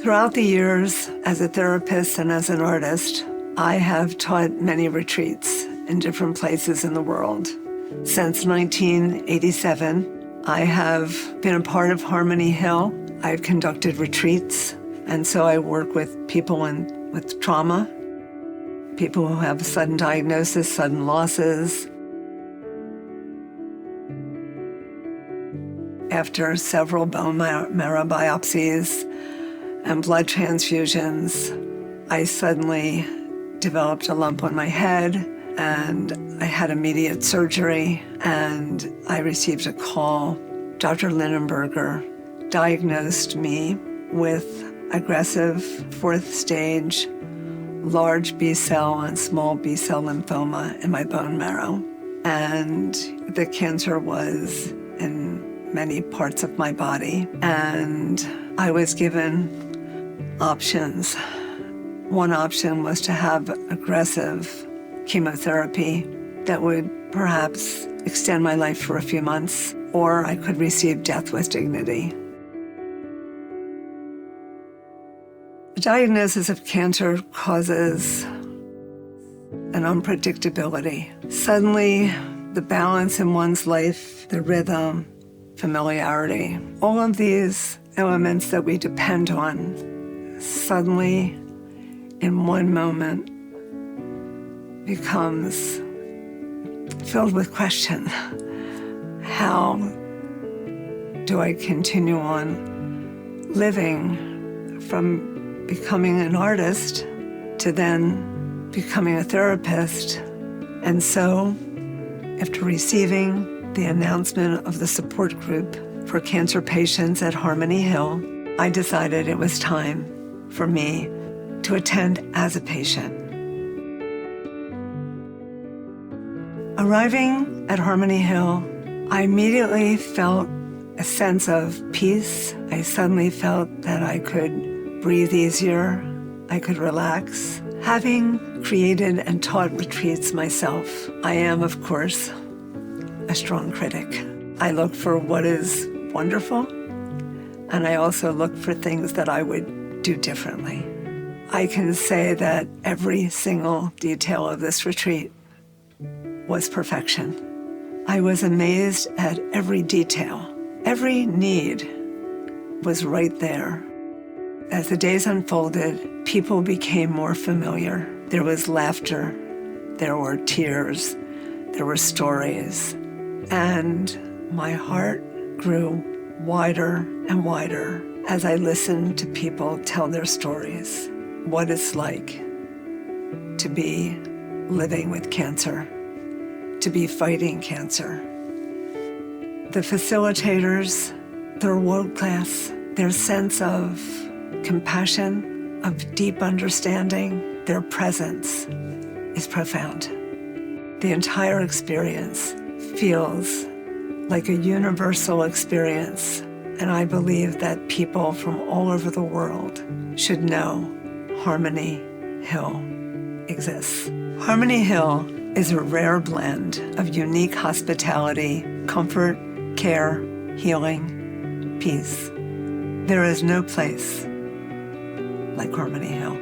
Throughout the years, as a therapist and as an artist, I have taught many retreats in different places in the world. Since 1987, I have been a part of Harmony Hill. I've conducted retreats, and so I work with people with trauma, people who have sudden diagnosis, sudden losses. After several bone marrow biopsies and blood transfusions, I suddenly developed a lump on my head, and I had immediate surgery, and I received a call. Dr. Lindenberger diagnosed me with aggressive 4th stage large B-cell and small B-cell lymphoma in my bone marrow. And the cancer was in many parts of my body, and I was given options. One option was to have aggressive chemotherapy that would perhaps extend my life for a few months, or I could receive death with dignity. The diagnosis of cancer causes an unpredictability. Suddenly, the balance in one's life, the rhythm, familiarity, all of these elements that we depend on, suddenly, in one moment, becomes filled with question. How do I continue on living from becoming an artist to then becoming a therapist? And so, after receiving the announcement of the support group for cancer patients at Harmony Hill, I decided it was time for me to attend as a patient. Arriving at Harmony Hill, I immediately felt a sense of peace. I suddenly felt that I could breathe easier, I could relax. Having created and taught retreats myself, I am, of course, a strong critic. I look for what is wonderful, and I also look for things that I would do differently. I can say that every single detail of this retreat was perfection. I was amazed at every detail. Every need was right there. As the days unfolded, people became more familiar. There was laughter, there were tears, there were stories, and my heart grew wider and wider as I listened to people tell their stories, what it's like to be living with cancer, to be fighting cancer. The facilitators, they're world-class. Their sense of compassion, of deep understanding, their presence is profound. The entire experience feels like a universal experience, and I believe that people from all over the world should know Harmony Hill exists. Harmony Hill is a rare blend of unique hospitality, comfort, care, healing, peace. There is no place like Harmony Hill.